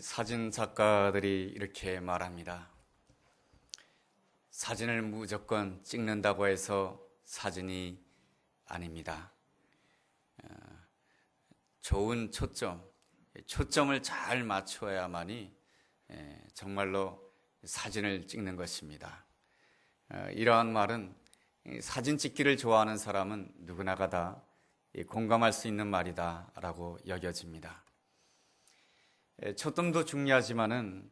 사진 작가들이 이렇게 말합니다. 사진을 무조건 찍는다고 해서 사진이 아닙니다. 좋은 초점을 잘 맞춰야만이 정말로 사진을 찍는 것입니다. 이러한 말은 사진 찍기를 좋아하는 사람은 누구나가 다 공감할 수 있는 말이다 라고 여겨집니다. 초점도 중요하지만은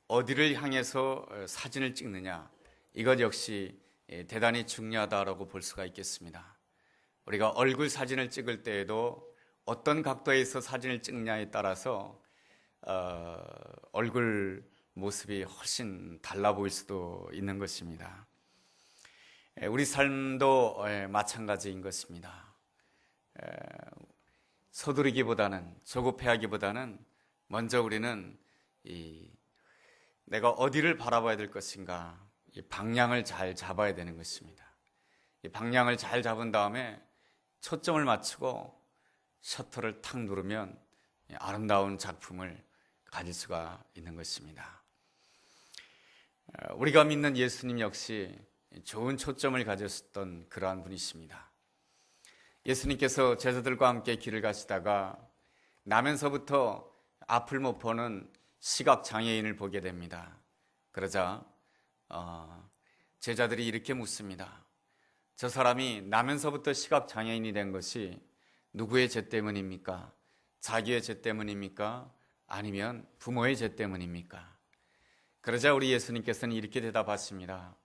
어디를 향해서 사진을 찍느냐, 이것 역시 대단히 중요하다라고 볼 수가 있겠습니다. 우리가 얼굴 사진을 찍을 때에도 어떤 각도에서 사진을 찍느냐에 따라서 얼굴 모습이 훨씬 달라 보일 수도 있는 것입니다. 우리 삶도 마찬가지인 것입니다. 서두르기보다는, 조급해하기보다는 먼저 우리는 내가 어디를 바라봐야 될 것인가, 이 방향을 잘 잡아야 되는 것입니다. 이 방향을 잘 잡은 다음에 초점을 맞추고 셔터를 탁 누르면 아름다운 작품을 가질 수가 있는 것입니다. 우리가 믿는 예수님 역시 좋은 초점을 가졌던 그러한 분이십니다. 예수님께서 제자들과 함께 길을 가시다가 나면서부터 앞을 못 보는 시각장애인을 보게 됩니다. 그러자 제자들이 이렇게 묻습니다. 저 사람이 나면서부터 시각장애인이 된 것이 누구의 죄 때문입니까? 자기의 죄 때문입니까? 아니면 부모의 죄 때문입니까? 그러자 우리 예수님께서는 이렇게 대답하십니다.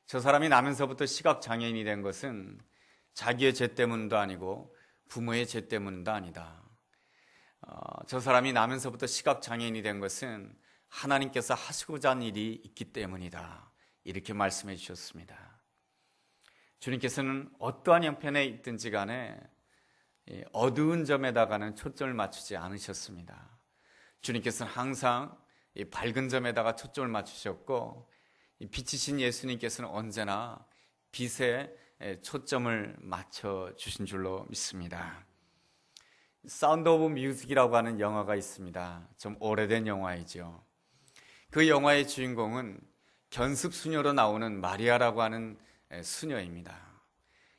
저 사람이 나면서부터 시각장애인이 된 것은 자기의 죄 때문도 아니고 부모의 죄 때문도 아니다. 저 사람이 나면서부터 시각장애인이 된 것은 하나님께서 하시고자 하는 일이 있기 때문이다. 이렇게 말씀해 주셨습니다. 주님께서는 어떠한 형편에 있든지 간에 어두운 점에다가는 초점을 맞추지 않으셨습니다. 주님께서는 항상 밝은 점에다가 초점을 맞추셨고, 빛이신 예수님께서는 언제나 빛에 초점을 맞춰주신 줄로 믿습니다. 사운드 오브 뮤직이라고 하는 영화가 있습니다. 좀 오래된 영화이죠. 그 영화의 주인공은 견습 수녀로 나오는 마리아라고 하는 수녀입니다.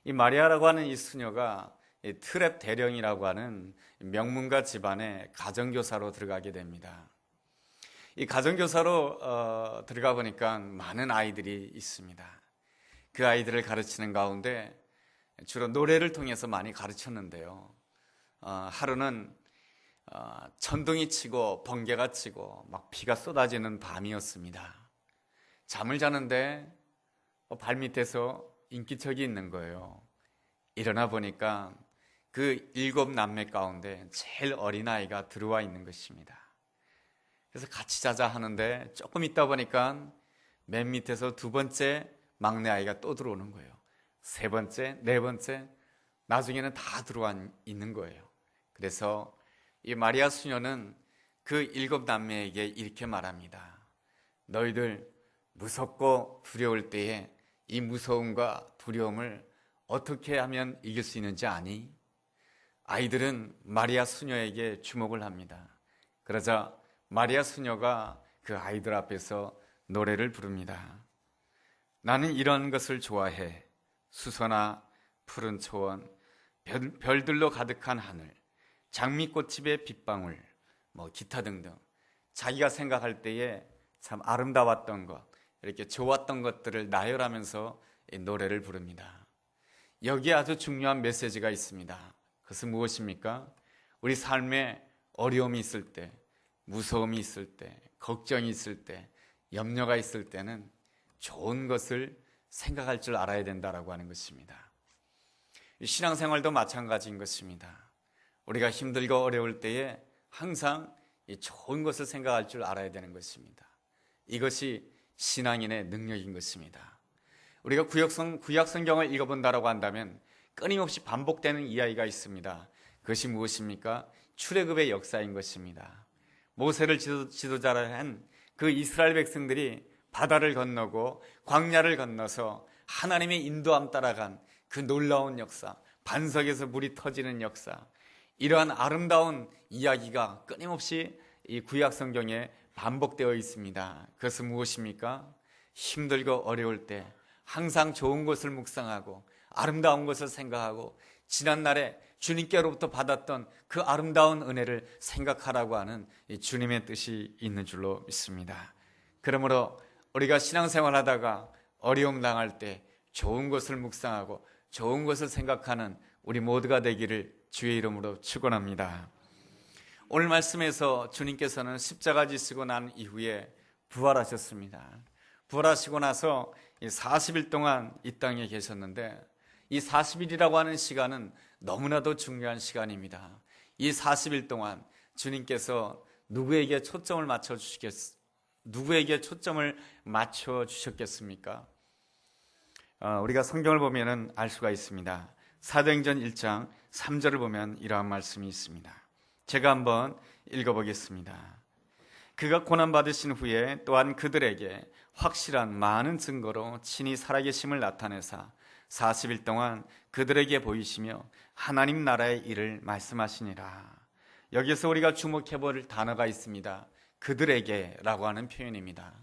이 마리아라고 하는 이 수녀가 트랩 대령이라고 하는 명문가 집안의 가정교사로 들어가게 됩니다. 이 가정교사로 들어가 보니까 많은 아이들이 있습니다. 그 아이들을 가르치는 가운데 주로 노래를 통해서 많이 가르쳤는데요. 하루는 천둥이 치고 번개가 치고 막 비가 쏟아지는 밤이었습니다. 잠을 자는데 발밑에서 인기척이 있는 거예요. 일어나 보니까 그 7 남매 가운데 제일 어린 아이가 들어와 있는 것입니다. 그래서 같이 자자 하는데 조금 있다 보니까 맨 밑에서 2번째 막내 아이가 또 들어오는 거예요. 3번째, 4번째, 나중에는 다 들어와 있는 거예요. 그래서 이 마리아 수녀는 그 7 남매에게 이렇게 말합니다. 너희들 무섭고 두려울 때에 이 무서움과 두려움을 어떻게 하면 이길 수 있는지 아니? 아이들은 마리아 수녀에게 주목을 합니다. 그러자 마리아 수녀가 그 아이들 앞에서 노래를 부릅니다. 나는 이런 것을 좋아해. 수서나 푸른 초원, 별들로 가득한 하늘, 장미꽃집의 빗방울, 기타 등등 자기가 생각할 때에 참 아름다웠던 것, 이렇게 좋았던 것들을 나열하면서 이 노래를 부릅니다. 여기에 아주 중요한 메시지가 있습니다. 그것은 무엇입니까? 우리 삶에 어려움이 있을 때, 무서움이 있을 때, 걱정이 있을 때, 염려가 있을 때는 좋은 것을 생각할 줄 알아야 된다라고 하는 것입니다. 신앙생활도 마찬가지인 것입니다. 우리가 힘들고 어려울 때에 항상 좋은 것을 생각할 줄 알아야 되는 것입니다. 이것이 신앙인의 능력인 것입니다. 우리가 구약 성경을 읽어본다라고 한다면 끊임없이 반복되는 이야기가 있습니다. 그것이 무엇입니까? 출애굽의 역사인 것입니다. 모세를 지도자로 한 그 이스라엘 백성들이 바다를 건너고 광야를 건너서 하나님의 인도함 따라간 그 놀라운 역사, 반석에서 물이 터지는 역사, 이러한 아름다운 이야기가 끊임없이 이 구약 성경에 반복되어 있습니다. 그것은 무엇입니까? 힘들고 어려울 때 항상 좋은 것을 묵상하고 아름다운 것을 생각하고 지난날에 주님께로부터 받았던 그 아름다운 은혜를 생각하라고 하는 이 주님의 뜻이 있는 줄로 믿습니다. 그러므로 우리가 신앙생활하다가 어려움 당할 때 좋은 것을 묵상하고 좋은 것을 생각하는 우리 모두가 되기를 주의 이름으로 축원합니다. 오늘 말씀에서 주님께서는 십자가 지시고 난 이후에 부활하셨습니다. 부활하시고 나서 40일 동안 이 땅에 계셨는데, 이 40일이라고 하는 시간은 너무나도 중요한 시간입니다. 이 40일 동안 주님께서 누구에게 초점을 맞춰 주셨겠습니까? 우리가 성경을 보면 알 수가 있습니다. 사도행전 1장 3절을 보면 이러한 말씀이 있습니다. 제가 한번 읽어보겠습니다. 그가 고난받으신 후에 또한 그들에게 확실한 많은 증거로 친히 살아계심을 나타내사 40일 동안 그들에게 보이시며 하나님 나라의 일을 말씀하시니라. 여기서 우리가 주목해볼 단어가 있습니다. 그들에게 라고 하는 표현입니다.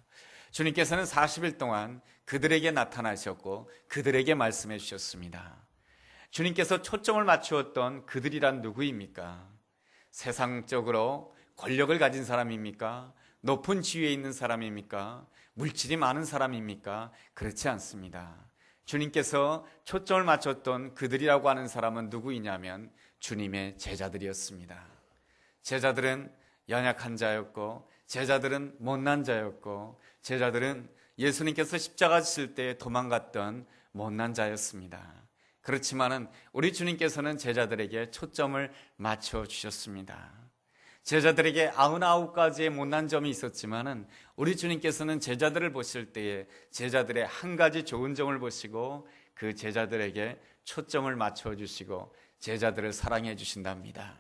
주님께서는 40일 동안 그들에게 나타나셨고 그들에게 말씀해 주셨습니다. 주님께서 초점을 맞추었던 그들이란 누구입니까? 세상적으로 권력을 가진 사람입니까? 높은 지위에 있는 사람입니까? 물질이 많은 사람입니까? 그렇지 않습니다. 주님께서 초점을 맞췄던 그들이라고 하는 사람은 누구이냐면 주님의 제자들이었습니다. 제자들은 연약한 자였고, 제자들은 못난 자였고, 제자들은 예수님께서 십자가 지실 때 도망갔던 못난 자였습니다. 그렇지만은 우리 주님께서는 제자들에게 초점을 맞춰 주셨습니다. 제자들에게 99가지의 못난 점이 있었지만은 우리 주님께서는 제자들을 보실 때에 제자들의 한 가지 좋은 점을 보시고 그 제자들에게 초점을 맞춰 주시고 제자들을 사랑해 주신답니다.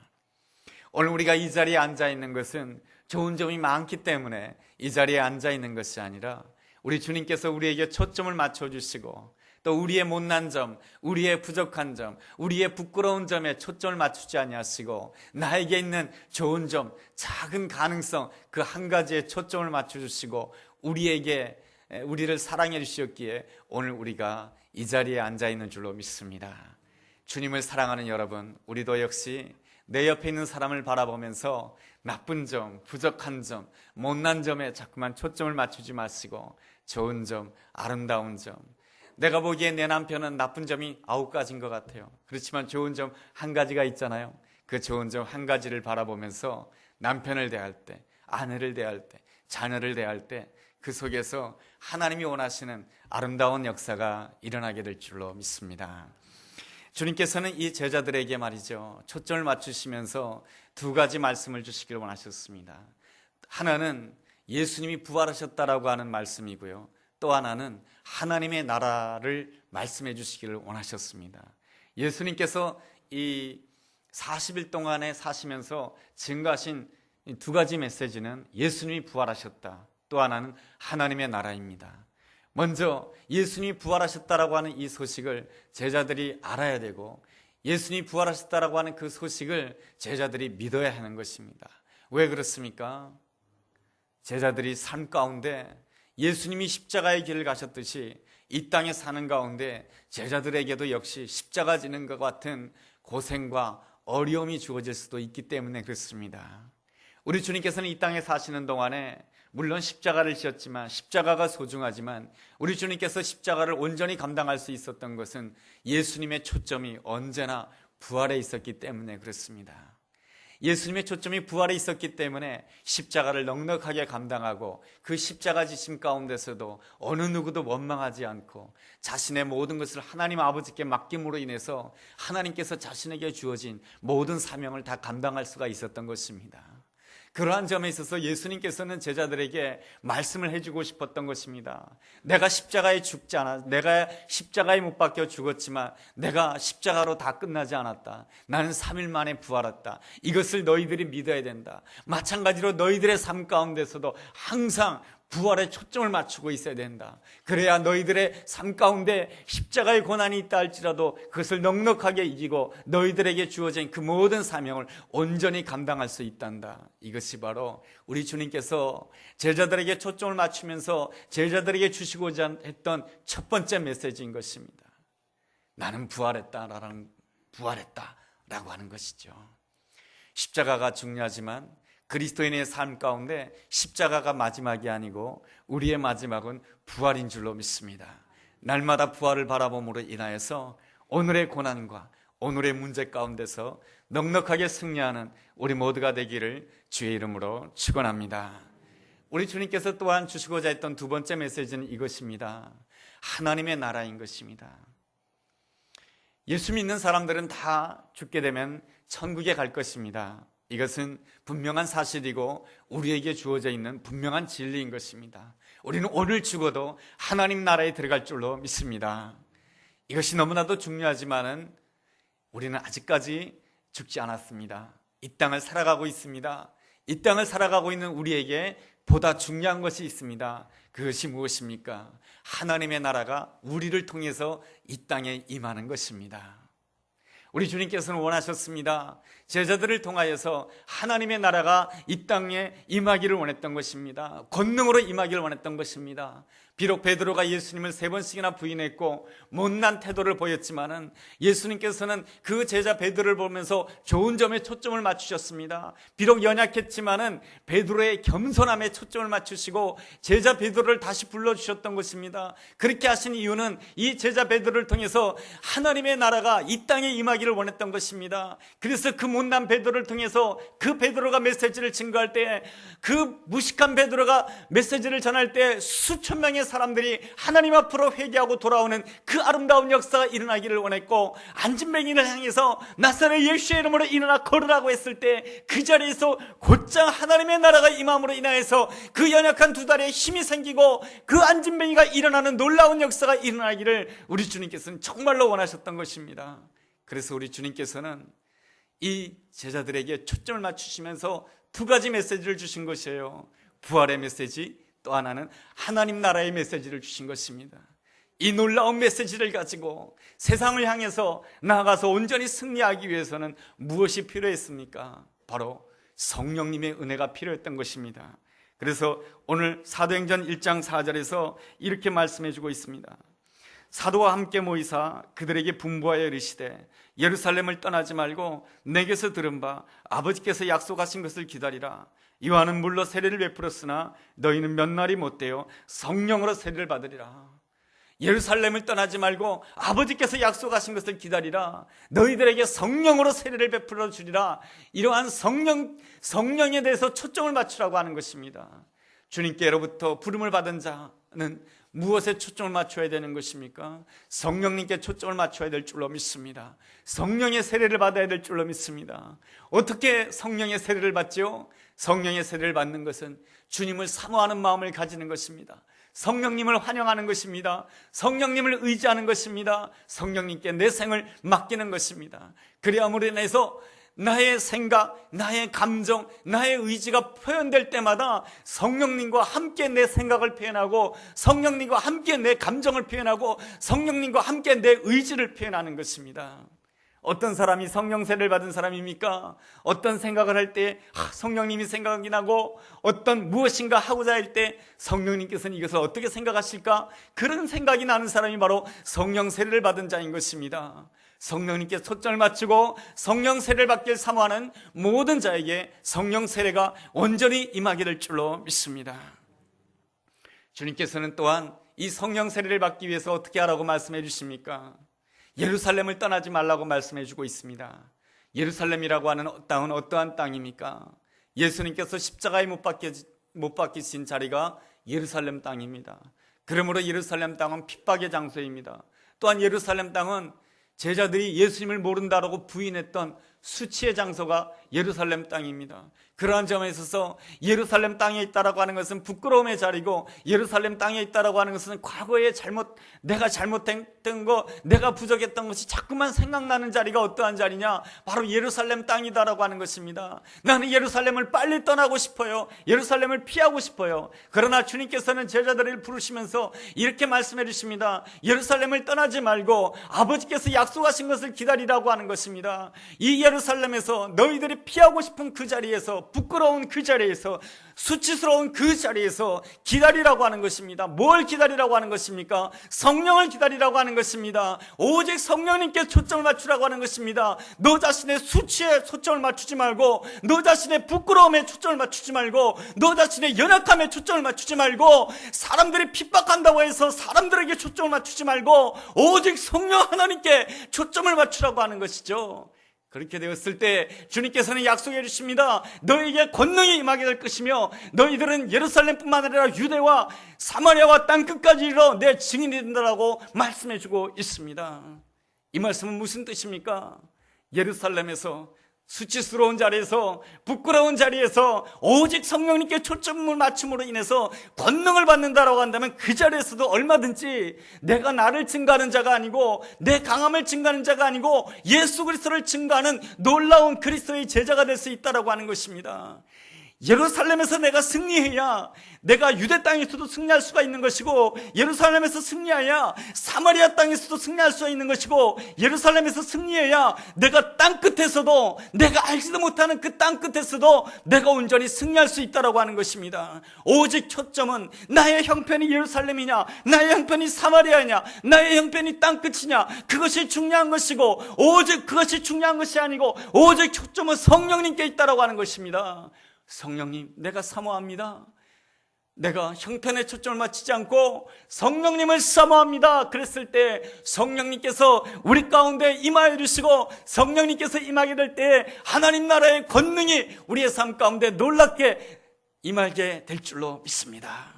오늘 우리가 이 자리에 앉아 있는 것은 좋은 점이 많기 때문에 이 자리에 앉아 있는 것이 아니라 우리 주님께서 우리에게 초점을 맞춰 주시고 또 우리의 못난 점, 우리의 부족한 점, 우리의 부끄러운 점에 초점을 맞추지 아니하시고 나에게 있는 좋은 점, 작은 가능성 그 한 가지에 초점을 맞춰 주시고 우리를 사랑해 주셨기에 오늘 우리가 이 자리에 앉아 있는 줄로 믿습니다. 주님을 사랑하는 여러분, 우리도 역시 내 옆에 있는 사람을 바라보면서 나쁜 점, 부족한 점, 못난 점에 자꾸만 초점을 맞추지 마시고 좋은 점, 아름다운 점, 내가 보기에 내 남편은 나쁜 점이 9가지인 것 같아요. 그렇지만 좋은 점 한 가지가 있잖아요. 그 좋은 점 한 가지를 바라보면서 남편을 대할 때, 아내를 대할 때, 자녀를 대할 때 그 속에서 하나님이 원하시는 아름다운 역사가 일어나게 될 줄로 믿습니다. 주님께서는 이 제자들에게 말이죠, 초점을 맞추시면서 2가지 말씀을 주시기를 원하셨습니다. 하나는 예수님이 부활하셨다라고 하는 말씀이고요, 또 하나는 하나님의 나라를 말씀해 주시기를 원하셨습니다. 예수님께서 이 40일 동안에 사시면서 증거하신 2가지 메시지는 예수님이 부활하셨다, 또 하나는 하나님의 나라입니다. 먼저 예수님이 부활하셨다라고 하는 이 소식을 제자들이 알아야 되고, 예수님이 부활하셨다라고 하는 그 소식을 제자들이 믿어야 하는 것입니다. 왜 그렇습니까? 제자들이 삶 가운데 예수님이 십자가의 길을 가셨듯이 이 땅에 사는 가운데 제자들에게도 역시 십자가 지는 것 같은 고생과 어려움이 주어질 수도 있기 때문에 그렇습니다. 우리 주님께서는 이 땅에 사시는 동안에 물론 십자가를 지었지만 십자가가 소중하지만 우리 주님께서 십자가를 온전히 감당할 수 있었던 것은 예수님의 초점이 언제나 부활에 있었기 때문에 그렇습니다. 예수님의 초점이 부활에 있었기 때문에 십자가를 넉넉하게 감당하고 그 십자가 지심 가운데서도 어느 누구도 원망하지 않고 자신의 모든 것을 하나님 아버지께 맡김으로 인해서 하나님께서 자신에게 주어진 모든 사명을 다 감당할 수가 있었던 것입니다. 그러한 점에 있어서 예수님께서는 제자들에게 말씀을 해주고 싶었던 것입니다. 내가 십자가에 죽지 않았, 내가 십자가에 못 박혀 죽었지만 내가 십자가로 다 끝나지 않았다. 나는 3일 만에 부활했다. 이것을 너희들이 믿어야 된다. 마찬가지로 너희들의 삶 가운데서도 항상 부활에 초점을 맞추고 있어야 된다. 그래야 너희들의 삶 가운데 십자가의 고난이 있다 할지라도 그것을 넉넉하게 이기고 너희들에게 주어진 그 모든 사명을 온전히 감당할 수 있단다. 이것이 바로 우리 주님께서 제자들에게 초점을 맞추면서 제자들에게 주시고자 했던 첫 번째 메시지인 것입니다. 나는 부활했다라고 하는 것이죠. 십자가가 중요하지만 그리스도인의 삶 가운데 십자가가 마지막이 아니고 우리의 마지막은 부활인 줄로 믿습니다. 날마다 부활을 바라봄으로 인하여서 오늘의 고난과 오늘의 문제 가운데서 넉넉하게 승리하는 우리 모두가 되기를 주의 이름으로 축원합니다. 우리 주님께서 또한 주시고자 했던 두 번째 메시지는 이것입니다. 하나님의 나라인 것입니다. 예수 믿는 사람들은 다 죽게 되면 천국에 갈 것입니다. 이것은 분명한 사실이고 우리에게 주어져 있는 분명한 진리인 것입니다. 우리는 오늘 죽어도 하나님 나라에 들어갈 줄로 믿습니다. 이것이 너무나도 중요하지만은 우리는 아직까지 죽지 않았습니다. 이 땅을 살아가고 있습니다. 이 땅을 살아가고 있는 우리에게 보다 중요한 것이 있습니다. 그것이 무엇입니까? 하나님의 나라가 우리를 통해서 이 땅에 임하는 것입니다. 우리 주님께서는 원하셨습니다. 제자들을 통하여서 하나님의 나라가 이 땅에 임하기를 원했던 것입니다. 권능으로 임하기를 원했던 것입니다. 비록 베드로가 예수님을 3번씩이나 부인했고 못난 태도를 보였지만은 예수님께서는 그 제자 베드로를 보면서 좋은 점에 초점을 맞추셨습니다. 비록 연약했지만은 베드로의 겸손함에 초점을 맞추시고 제자 베드로를 다시 불러주셨던 것입니다. 그렇게 하신 이유는 이 제자 베드로를 통해서 하나님의 나라가 이 땅에 임하기를 원했던 것입니다. 그래서 그 못난 베드로를 통해서 그 베드로가 메시지를 증거할 때, 그 무식한 베드로가 메시지를 전할 때 수천 명의 사람들이 하나님 앞으로 회개하고 돌아오는 그 아름다운 역사가 일어나기를 원했고, 안진뱅이를 향해서 나사렛 예수의 이름으로 일어나 걸으라고 했을 때 그 자리에서 곧장 하나님의 나라가 임함으로 인하여서 그 연약한 두 다리에 힘이 생기고 그 안진뱅이가 일어나는 놀라운 역사가 일어나기를 우리 주님께서는 정말로 원하셨던 것입니다. 그래서 우리 주님께서는 이 제자들에게 초점을 맞추시면서 두 가지 메시지를 주신 것이에요. 부활의 메시지, 또 하나는 하나님 나라의 메시지를 주신 것입니다. 이 놀라운 메시지를 가지고 세상을 향해서 나아가서 온전히 승리하기 위해서는 무엇이 필요했습니까? 바로 성령님의 은혜가 필요했던 것입니다. 그래서 오늘 사도행전 1장 4절에서 이렇게 말씀해 주고 있습니다. 사도와 함께 모이사 그들에게 분부하여 이르시되 예루살렘을 떠나지 말고 내게서 들은 바 아버지께서 약속하신 것을 기다리라. 요한은 물로 세례를 베풀었으나 너희는 몇 날이 못되어 성령으로 세례를 받으리라. 예루살렘을 떠나지 말고 아버지께서 약속하신 것을 기다리라. 너희들에게 성령으로 세례를 베풀어 주리라. 이러한 성령에 대해서 초점을 맞추라고 하는 것입니다. 주님께로부터 부름을 받은 자는 무엇에 초점을 맞춰야 되는 것입니까? 성령님께 초점을 맞춰야 될 줄로 믿습니다. 성령의 세례를 받아야 될 줄로 믿습니다. 어떻게 성령의 세례를 받죠? 성령의 세례를 받는 것은 주님을 사모하는 마음을 가지는 것입니다. 성령님을 환영하는 것입니다. 성령님을 의지하는 것입니다. 성령님께 내 생을 맡기는 것입니다. 그래야함으로 인해서 나의 생각, 나의 감정, 나의 의지가 표현될 때마다 성령님과 함께 내 생각을 표현하고 성령님과 함께 내 감정을 표현하고 성령님과 함께 내 의지를 표현하는 것입니다. 어떤 사람이 성령 세례를 받은 사람입니까? 어떤 생각을 할 때 성령님이 생각이 나고 어떤 무엇인가 하고자 할 때 성령님께서는 이것을 어떻게 생각하실까? 그런 생각이 나는 사람이 바로 성령 세례를 받은 자인 것입니다. 성령님께 초점을 맞추고 성령 세례를 받길 사모하는 모든 자에게 성령 세례가 온전히 임하게 줄로 믿습니다. 주님께서는 또한 이 성령 세례를 받기 위해서 어떻게 하라고 말씀해 주십니까? 예루살렘을 떠나지 말라고 말씀해 주고 있습니다. 예루살렘이라고 하는 땅은 어떠한 땅입니까? 예수님께서 십자가에 못 박히신 자리가 예루살렘 땅입니다. 그러므로 예루살렘 땅은 핍박의 장소입니다. 또한 예루살렘 땅은 제자들이 예수님을 모른다라고 부인했던 수치의 장소가 예루살렘 땅입니다. 그러한 점에 있어서 예루살렘 땅에 있다라고 하는 것은 부끄러움의 자리고, 예루살렘 땅에 있다라고 하는 것은 과거에 내가 잘못했던 거, 내가 부족했던 것이 자꾸만 생각나는 자리가 어떠한 자리냐? 바로 예루살렘 땅이다라고 하는 것입니다. 나는 예루살렘을 빨리 떠나고 싶어요. 예루살렘을 피하고 싶어요. 그러나 주님께서는 제자들을 부르시면서 이렇게 말씀해 주십니다. 예루살렘을 떠나지 말고 아버지께서 약속하신 것을 기다리라고 하는 것입니다. 이 예루살렘에서 너희들이 피하고 싶은 그 자리에서, 부끄러운 그 자리에서, 수치스러운 그 자리에서 기다리라고 하는 것입니다. 뭘 기다리라고 하는 것입니까? 성령을 기다리라고 하는 것입니다. 오직 성령님께 초점을 맞추라고 하는 것입니다. 너 자신의 수치에 초점을 맞추지 말고, 너 자신의 부끄러움에 초점을 맞추지 말고, 너 자신의 연약함에 초점을 맞추지 말고, 사람들이 핍박한다고 해서 사람들에게 초점을 맞추지 말고 오직 성령 하나님께 초점을 맞추라고 하는 것이죠. 그렇게 되었을 때 주님께서는 약속해 주십니다. 너희에게 권능이 임하게 될 것이며 너희들은 예루살렘뿐만 아니라 유대와 사마리아와 땅끝까지 이르러 내 증인이 된다라고 말씀해 주고 있습니다. 이 말씀은 무슨 뜻입니까? 예루살렘에서, 수치스러운 자리에서, 부끄러운 자리에서 오직 성령님께 초점을 맞춤으로 인해서 권능을 받는다라고 한다면 그 자리에서도 얼마든지 내가 나를 증거하는 자가 아니고, 내 강함을 증거하는 자가 아니고 예수 그리스도를 증거하는 놀라운 그리스도의 제자가 될 수 있다라고 하는 것입니다. 예루살렘에서 내가 승리해야 내가 유대 땅에서도 승리할 수가 있는 것이고, 예루살렘에서 승리해야 사마리아 땅에서도 승리할 수가 있는 것이고, 예루살렘에서 승리해야 내가 땅끝에서도, 내가 알지도 못하는 그 땅끝에서도 내가 온전히 승리할 수 있다라고 하는 것입니다. 오직 초점은 나의 형편이 예루살렘이냐, 나의 형편이 사마리아냐, 나의 형편이 땅끝이냐, 그것이 중요한 것이고, 오직 그것이 중요한 것이 아니고 오직 초점은 성령님께 있다라고 하는 것입니다. 성령님, 내가 사모합니다. 내가 형편에 초점을 맞추지 않고 성령님을 사모합니다. 그랬을 때 성령님께서 우리 가운데 임하여 주시고, 성령님께서 임하게 될 때 하나님 나라의 권능이 우리의 삶 가운데 놀랍게 임하게 될 줄로 믿습니다.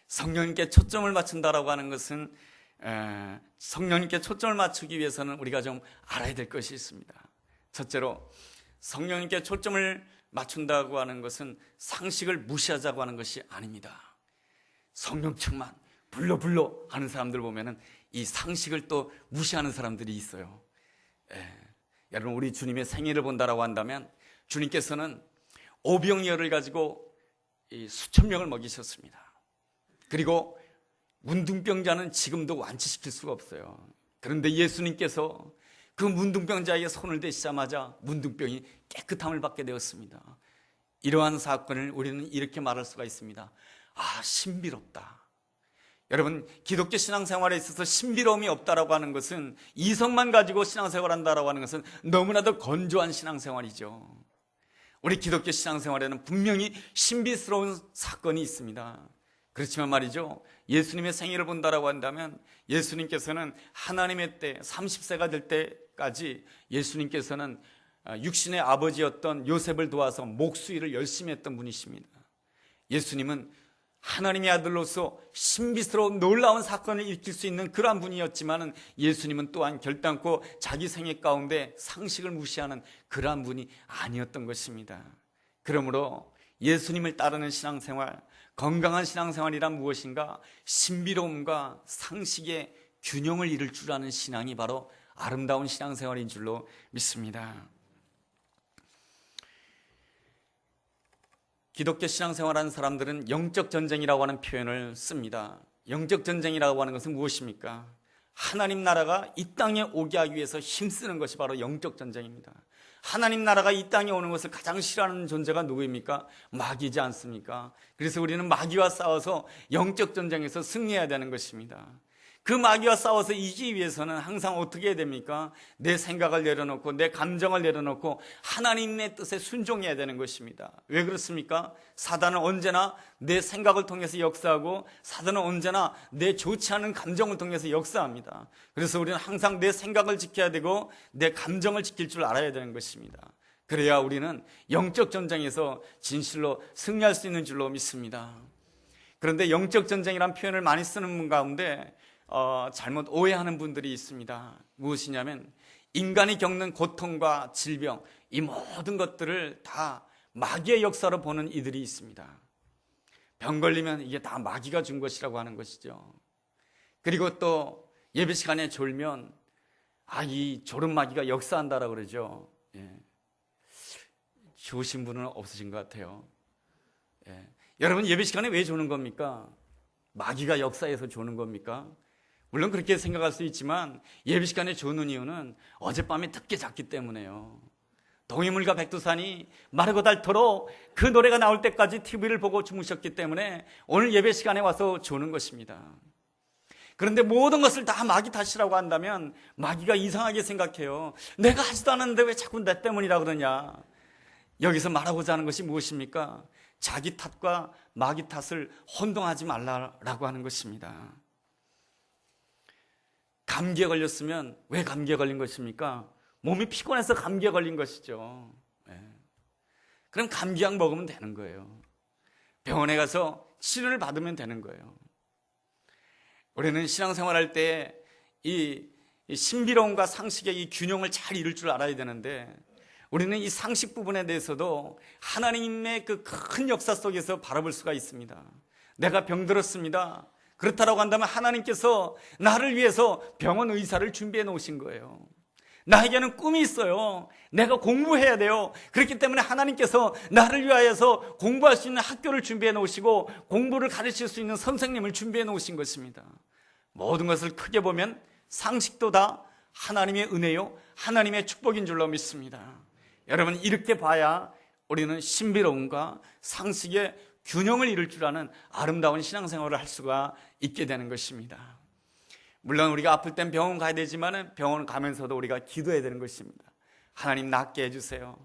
성령님께 초점을 맞춘다라고 하는 것은, 성령님께 초점을 맞추기 위해서는 우리가 좀 알아야 될 것이 있습니다. 첫째로, 성령님께 초점을 맞춘다고 하는 것은 상식을 무시하자고 하는 것이 아닙니다. 성령 충만, 불러 하는 사람들 보면은 이 상식을 또 무시하는 사람들이 있어요. 여러분, 우리 주님의 생애를 본다라고 한다면 주님께서는 오병이어를 가지고 수천 명을 먹이셨습니다. 그리고 문둥병자는 지금도 완치시킬 수가 없어요. 그런데 예수님께서 그 문둥병자에게 손을 대시자마자 문둥병이 깨끗함을 받게 되었습니다. 이러한 사건을 우리는 이렇게 말할 수가 있습니다. 아, 신비롭다. 여러분, 기독교 신앙생활에 있어서 신비로움이 없다라고 하는 것은, 이성만 가지고 신앙생활한다라고 하는 것은 너무나도 건조한 신앙생활이죠. 우리 기독교 신앙생활에는 분명히 신비스러운 사건이 있습니다. 그렇지만 말이죠, 예수님의 생애를 본다라고 한다면 예수님께서는 하나님의 때 30세가 될 때까지 예수님께서는 육신의 아버지였던 요셉을 도와서 목수일을 열심히 했던 분이십니다. 예수님은 하나님의 아들로서 신비스러운 놀라운 사건을 일으킬 수 있는 그러한 분이었지만, 예수님은 또한 결단코 자기 생애 가운데 상식을 무시하는 그러한 분이 아니었던 것입니다. 그러므로 예수님을 따르는 신앙생활, 건강한 신앙생활이란 무엇인가? 신비로움과 상식의 균형을 이룰 줄 아는 신앙이 바로 아름다운 신앙생활인 줄로 믿습니다. 기독교 신앙생활하는 사람들은 영적 전쟁이라고 하는 표현을 씁니다. 영적 전쟁이라고 하는 것은 무엇입니까? 하나님 나라가 이 땅에 오게 하기 위해서 힘쓰는 것이 바로 영적 전쟁입니다. 하나님 나라가 이 땅에 오는 것을 가장 싫어하는 존재가 누구입니까? 마귀지 않습니까? 그래서 우리는 마귀와 싸워서 영적 전쟁에서 승리해야 되는 것입니다. 그 마귀와 싸워서 이기기 위해서는 항상 어떻게 해야 됩니까? 내 생각을 내려놓고, 내 감정을 내려놓고 하나님의 뜻에 순종해야 되는 것입니다. 왜 그렇습니까? 사단은 언제나 내 생각을 통해서 역사하고, 사단은 언제나 내 좋지 않은 감정을 통해서 역사합니다. 그래서 우리는 항상 내 생각을 지켜야 되고 내 감정을 지킬 줄 알아야 되는 것입니다. 그래야 우리는 영적 전쟁에서 진실로 승리할 수 있는 줄로 믿습니다. 그런데 영적 전쟁이라는 표현을 많이 쓰는 분 가운데 잘못 오해하는 분들이 있습니다. 무엇이냐면, 인간이 겪는 고통과 질병, 이 모든 것들을 다 마귀의 역사로 보는 이들이 있습니다. 병 걸리면 이게 다 마귀가 준 것이라고 하는 것이죠. 그리고 또 예배 시간에 졸면 이 졸음 마귀가 역사한다라고 그러죠. 예. 좋으신 분은 없으신 것 같아요. 예. 여러분, 예배 시간에 왜 조는 겁니까? 마귀가 역사해서 조는 겁니까? 물론 그렇게 생각할 수 있지만 예배 시간에 조는 이유는 어젯밤에 늦게 잤기 때문에요. 동해물과 백두산이 마르고 닳도록 그 노래가 나올 때까지 TV를 보고 주무셨기 때문에 오늘 예배 시간에 와서 조는 것입니다. 그런데 모든 것을 다 마귀 탓이라고 한다면 마귀가 이상하게 생각해요. 내가 하지도 않았는데 왜 자꾸 내 때문이라 그러냐. 여기서 말하고자 하는 것이 무엇입니까? 자기 탓과 마귀 탓을 혼동하지 말라라고 하는 것입니다. 감기에 걸렸으면 왜 감기에 걸린 것입니까? 몸이 피곤해서 감기에 걸린 것이죠. 그럼 감기약 먹으면 되는 거예요. 병원에 가서 치료를 받으면 되는 거예요. 우리는 신앙생활할 때 이 신비로움과 상식의 이 균형을 잘 이룰 줄 알아야 되는데 우리는 이 상식 부분에 대해서도 하나님의 그 큰 역사 속에서 바라볼 수가 있습니다. 내가 병들었습니다. 그렇다고 한다면 하나님께서 나를 위해서 병원 의사를 준비해 놓으신 거예요. 나에게는 꿈이 있어요. 내가 공부해야 돼요. 그렇기 때문에 하나님께서 나를 위하여서 공부할 수 있는 학교를 준비해 놓으시고 공부를 가르칠 수 있는 선생님을 준비해 놓으신 것입니다. 모든 것을 크게 보면 상식도 다 하나님의 은혜요, 하나님의 축복인 줄로 믿습니다. 여러분, 이렇게 봐야 우리는 신비로움과 상식의 균형을 이룰 줄 아는 아름다운 신앙생활을 할 수가 있게 되는 것입니다. 물론 우리가 아플 땐 병원 가야 되지만 병원 가면서도 우리가 기도해야 되는 것입니다. 하나님, 낫게 해주세요.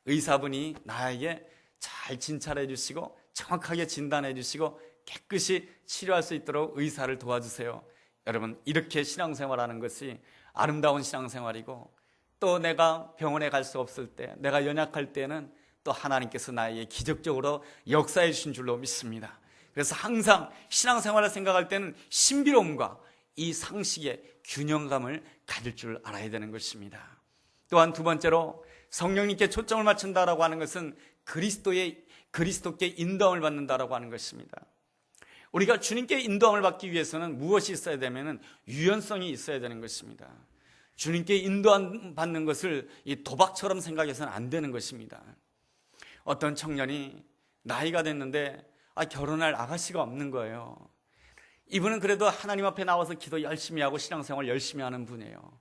의사분이 나에게 잘 진찰해 주시고 정확하게 진단해 주시고 깨끗이 치료할 수 있도록 의사를 도와주세요. 여러분, 이렇게 신앙생활하는 것이 아름다운 신앙생활이고, 또 내가 병원에 갈 수 없을 때, 내가 연약할 때는 또 하나님께서 나에게 기적적으로 역사해 주신 줄로 믿습니다. 그래서 항상 신앙생활을 생각할 때는 신비로움과 이 상식의 균형감을 가질 줄 알아야 되는 것입니다. 또한 두 번째로 성령님께 초점을 맞춘다라고 하는 것은 그리스도께 인도함을 받는다라고 하는 것입니다. 우리가 주님께 인도함을 받기 위해서는 무엇이 있어야 되면 유연성이 있어야 되는 것입니다. 주님께 인도함 받는 것을 이 도박처럼 생각해서는 안 되는 것입니다. 어떤 청년이 나이가 됐는데 결혼할 아가씨가 없는 거예요. 이분은 그래도 하나님 앞에 나와서 기도 열심히 하고 신앙생활 열심히 하는 분이에요.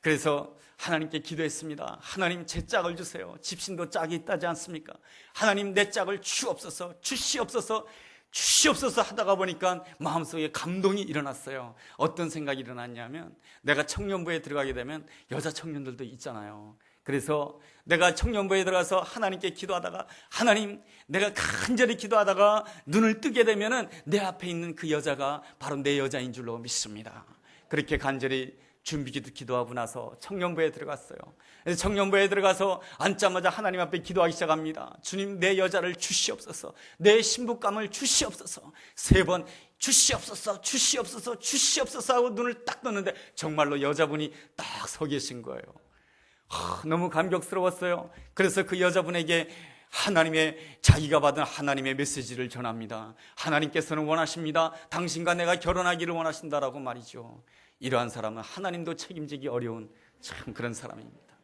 그래서 하나님께 기도했습니다. 하나님, 제 짝을 주세요. 집신도 짝이 있다지 않습니까? 하나님, 내 짝을 주옵소서, 주시옵소서, 주시옵소서 하다가 보니까 마음속에 감동이 일어났어요. 어떤 생각이 일어났냐면, 내가 청년부에 들어가게 되면 여자 청년들도 있잖아요. 그래서 내가 청년부에 들어가서 하나님께 기도하다가, 하나님, 내가 간절히 기도하다가 눈을 뜨게 되면은 내 앞에 있는 그 여자가 바로 내 여자인 줄로 믿습니다. 그렇게 간절히 준비기도 기도하고 나서 청년부에 들어갔어요. 그래서 청년부에 들어가서 앉자마자 하나님 앞에 기도하기 시작합니다. 주님, 내 여자를 주시옵소서, 내 신부감을 주시옵소서, 3번 주시옵소서, 주시옵소서, 주시옵소서 하고 눈을 딱 떴는데 정말로 여자분이 딱 서 계신 거예요. 너무 감격스러웠어요. 그래서 그 여자분에게 자기가 받은 하나님의 메시지를 전합니다. 하나님께서는 원하십니다. 당신과 내가 결혼하기를 원하신다라고 말이죠. 이러한 사람은 하나님도 책임지기 어려운 참 그런 사람입니다.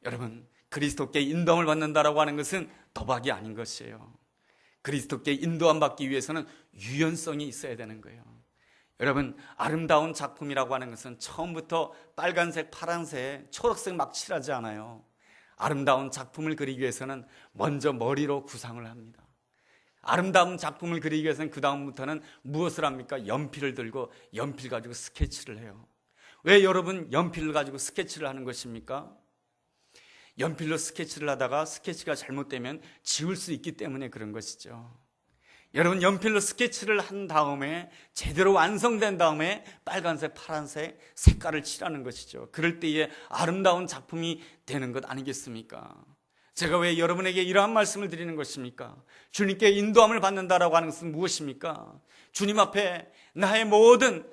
여러분, 그리스도께 인도함을 받는다라고 하는 것은 도박이 아닌 것이에요. 그리스도께 인도함 받기 위해서는 유연성이 있어야 되는 거예요. 여러분, 아름다운 작품이라고 하는 것은 처음부터 빨간색, 파란색, 초록색 막 칠하지 않아요. 아름다운 작품을 그리기 위해서는 먼저 머리로 구상을 합니다. 아름다운 작품을 그리기 위해서는 그 다음부터는 무엇을 합니까? 연필을 들고 연필 가지고 스케치를 해요. 왜 여러분 연필을 가지고 스케치를 하는 것입니까? 연필로 스케치를 하다가 스케치가 잘못되면 지울 수 있기 때문에 그런 것이죠. 여러분, 연필로 스케치를 한 다음에 제대로 완성된 다음에 빨간색, 파란색 색깔을 칠하는 것이죠. 그럴 때에 아름다운 작품이 되는 것 아니겠습니까? 제가 왜 여러분에게 이러한 말씀을 드리는 것입니까? 주님께 인도함을 받는다라고 하는 것은 무엇입니까? 주님 앞에 나의 모든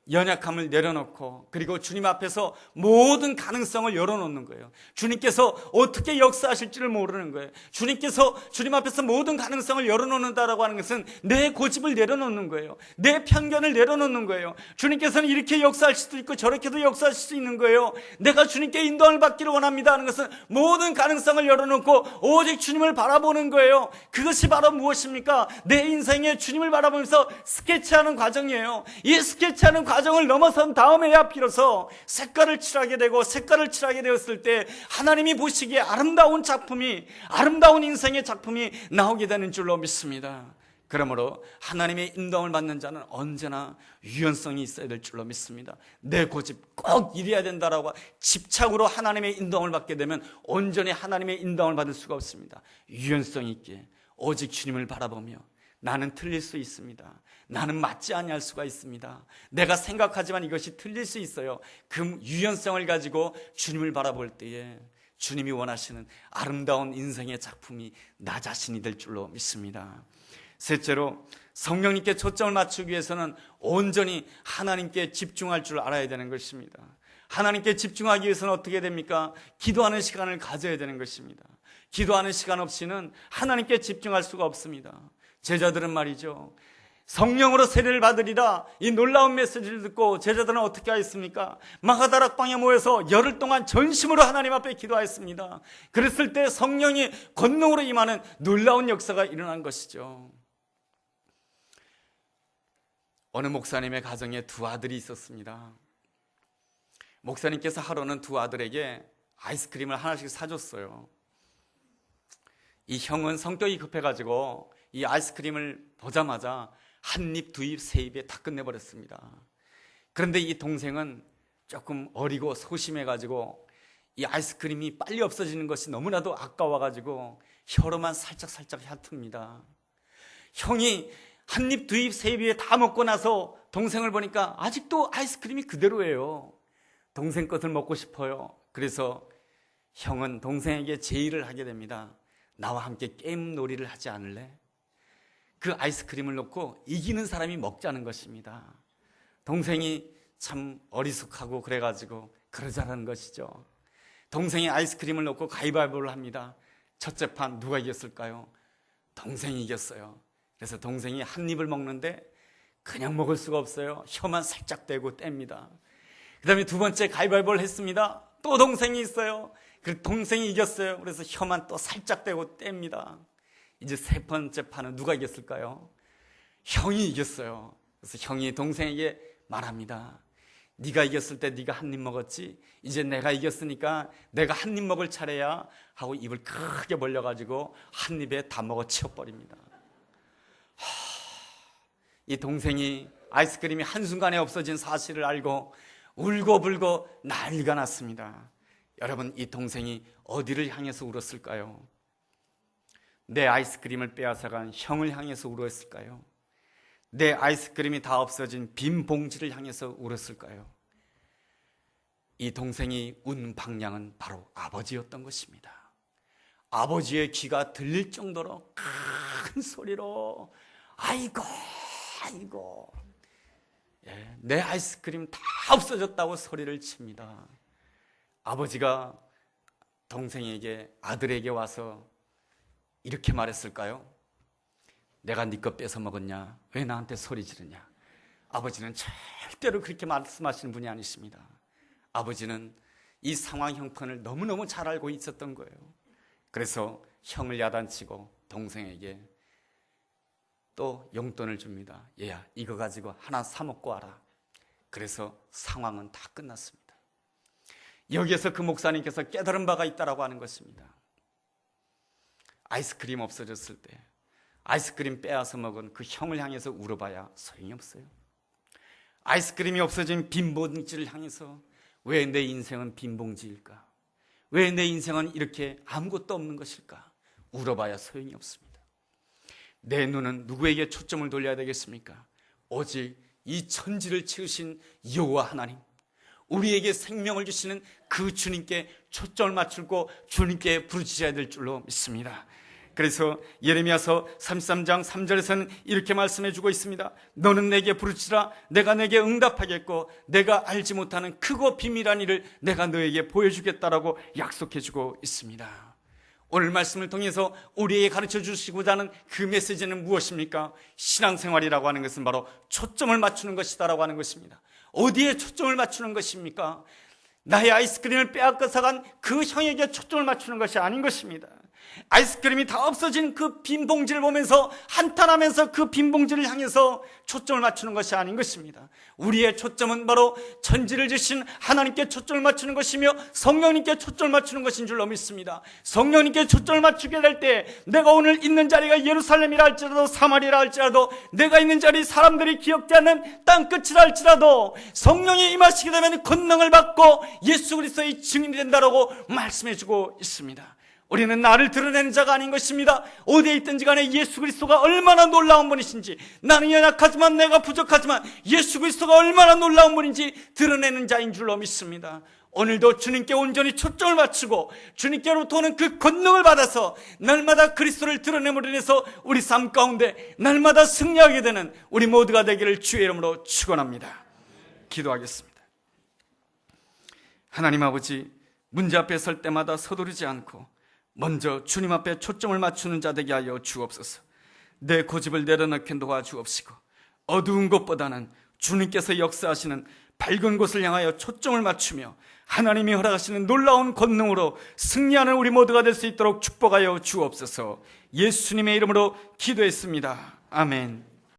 연약함을 내려놓고 그리고 주님 앞에서 모든 가능성을 열어놓는 거예요. 주님께서 어떻게 역사하실지를 모르는 거예요. 주님 앞에서 모든 가능성을 열어놓는다라고 하는 것은 내 고집을 내려놓는 거예요. 내 편견을 내려놓는 거예요. 주님께서는 이렇게 역사할 수도 있고 저렇게도 역사하실 수 있는 거예요. 내가 주님께 인도를 받기를 원합니다 하는 것은 모든 가능성을 열어놓고 오직 주님을 바라보는 거예요. 그것이 바로 무엇입니까? 내 인생에 주님을 바라보면서 스케치하는 과정이에요. 이 스케치하는 과정을 넘어선 다음에야 비로소 색깔을 칠하게 되고, 색깔을 칠하게 되었을 때 하나님이 보시기에 아름다운 작품이, 아름다운 인생의 작품이 나오게 되는 줄로 믿습니다. 그러므로 하나님의 인도를 받는 자는 언제나 유연성이 있어야 될 줄로 믿습니다. 내 고집 꼭 이래야 된다라고 집착으로 하나님의 인도를 받게 되면 온전히 하나님의 인도를 받을 수가 없습니다. 유연성 있게 오직 주님을 바라보며 나는 틀릴 수 있습니다. 나는 맞지 아니할 수가 있습니다. 내가 생각하지만 이것이 틀릴 수 있어요. 그 유연성을 가지고 주님을 바라볼 때에 주님이 원하시는 아름다운 인생의 작품이 나 자신이 될 줄로 믿습니다. 셋째로, 성령님께 초점을 맞추기 위해서는 온전히 하나님께 집중할 줄 알아야 되는 것입니다. 하나님께 집중하기 위해서는 어떻게 됩니까? 기도하는 시간을 가져야 되는 것입니다. 기도하는 시간 없이는 하나님께 집중할 수가 없습니다. 제자들은 말이죠, 성령으로 세례를 받으리라 이 놀라운 메시지를 듣고 제자들은 어떻게 하였습니까? 마가다락방에 모여서 열흘 동안 전심으로 하나님 앞에 기도하였습니다. 그랬을 때 성령이 권능으로 임하는 놀라운 역사가 일어난 것이죠. 어느 목사님의 가정에 두 아들이 있었습니다. 목사님께서 하루는 두 아들에게 아이스크림을 하나씩 사줬어요. 이 형은 성격이 급해가지고 이 아이스크림을 보자마자 한 입, 두 입, 세 입에 다 끝내버렸습니다. 그런데 이 동생은 조금 어리고 소심해가지고 이 아이스크림이 빨리 없어지는 것이 너무나도 아까워가지고 혀로만 살짝살짝 핥습니다. 형이 한 입, 두 입, 세 입에 다 먹고 나서 동생을 보니까 아직도 아이스크림이 그대로예요. 동생 것을 먹고 싶어요. 그래서 형은 동생에게 제의를 하게 됩니다. 나와 함께 게임 놀이를 하지 않을래? 그 아이스크림을 놓고 이기는 사람이 먹자는 것입니다. 동생이 참 어리숙하고 그래가지고 그러자라는 것이죠. 동생이 아이스크림을 놓고 가위바위보를 합니다. 첫째 판 누가 이겼을까요? 동생이 이겼어요. 그래서 동생이 한 입을 먹는데 그냥 먹을 수가 없어요. 혀만 살짝 대고 뗍니다. 그 다음에 두 번째 가위바위보를 했습니다. 또 동생이 있어요. 그 동생이 이겼어요. 그래서 혀만 또 살짝 대고 뗍니다. 이제 세 번째 판은 누가 이겼을까요? 형이 이겼어요. 그래서 형이 동생에게 말합니다. 네가 이겼을 때 네가 한 입 먹었지? 이제 내가 이겼으니까 내가 한 입 먹을 차례야 하고 입을 크게 벌려가지고 한 입에 다 먹어 치워버립니다. 이 동생이 아이스크림이 한순간에 없어진 사실을 알고 울고불고 난리가 났습니다. 여러분, 이 동생이 어디를 향해서 울었을까요? 내 아이스크림을 빼앗아간 형을 향해서 울었을까요? 내 아이스크림이 다 없어진 빈 봉지를 향해서 울었을까요? 이 동생이 운 방향은 바로 아버지였던 것입니다. 아버지의 귀가 들릴 정도로 큰 소리로 아이고 아이고, 내 아이스크림 다 없어졌다고 소리를 칩니다. 아버지가 동생에게, 아들에게 와서 이렇게 말했을까요? 내가 네 거 뺏어 먹었냐? 왜 나한테 소리 지르냐? 아버지는 절대로 그렇게 말씀하시는 분이 아니십니다. 아버지는 이 상황 형편을 너무너무 잘 알고 있었던 거예요. 그래서 형을 야단치고 동생에게 또 용돈을 줍니다. 얘야, 이거 가지고 하나 사 먹고 와라. 그래서 상황은 다 끝났습니다. 여기에서 그 목사님께서 깨달은 바가 있다라고 하는 것입니다. 아이스크림 없어졌을 때 아이스크림 빼앗아 먹은 그 형을 향해서 울어봐야 소용이 없어요. 아이스크림이 없어진 빈 봉지를 향해서 왜 내 인생은 빈 봉지일까? 왜 내 인생은 이렇게 아무것도 없는 것일까? 울어봐야 소용이 없습니다. 내 눈은 누구에게 초점을 돌려야 되겠습니까? 오직 이 천지를 지으신 여호와 하나님, 우리에게 생명을 주시는 그 주님께 초점을 맞추고 주님께 부르짖어야 될 줄로 믿습니다. 그래서 예레미야서 33장 3절에서는 이렇게 말씀해 주고 있습니다. 너는 내게 부르치라. 내가 내게 응답하겠고 내가 알지 못하는 크고 비밀한 일을 내가 너에게 보여주겠다라고 약속해 주고 있습니다. 오늘 말씀을 통해서 우리에게 가르쳐 주시고자 하는 그 메시지는 무엇입니까? 신앙생활이라고 하는 것은 바로 초점을 맞추는 것이다라고 하는 것입니다. 어디에 초점을 맞추는 것입니까? 나의 아이스크림을 빼앗겨서간 그 형에게 초점을 맞추는 것이 아닌 것입니다. 아이스크림이 다 없어진 그 빈 봉지를 보면서 한탄하면서 그 빈 봉지를 향해서 초점을 맞추는 것이 아닌 것입니다. 우리의 초점은 바로 천지를 지신 하나님께 초점을 맞추는 것이며 성령님께 초점을 맞추는 것인 줄로 믿습니다. 성령님께 초점을 맞추게 될 때 내가 오늘 있는 자리가 예루살렘이라 할지라도 사마리아라 할지라도 내가 있는 자리 사람들이 기억지 않는 땅끝이라 할지라도 성령이 임하시게 되면 권능을 받고 예수 그리스도의 증인이 된다라고 말씀해주고 있습니다. 우리는 나를 드러내는 자가 아닌 것입니다. 어디에 있든지 간에 예수 그리스도가 얼마나 놀라운 분이신지, 나는 연약하지만 내가 부족하지만 예수 그리스도가 얼마나 놀라운 분인지 드러내는 자인 줄로 믿습니다. 오늘도 주님께 온전히 초점을 맞추고 주님께로부터 오는 그 권능을 받아서 날마다 그리스도를 드러냄으로 인해서 우리 삶 가운데 날마다 승리하게 되는 우리 모두가 되기를 주의 이름으로 축원합니다. 기도하겠습니다. 하나님 아버지, 문제 앞에 설 때마다 서두르지 않고 먼저 주님 앞에 초점을 맞추는 자 되게 하여 주옵소서. 내 고집을 내려놓게 도와주옵시고 어두운 곳보다는 주님께서 역사하시는 밝은 곳을 향하여 초점을 맞추며 하나님이 허락하시는 놀라운 권능으로 승리하는 우리 모두가 될 수 있도록 축복하여 주옵소서. 예수님의 이름으로 기도했습니다. 아멘.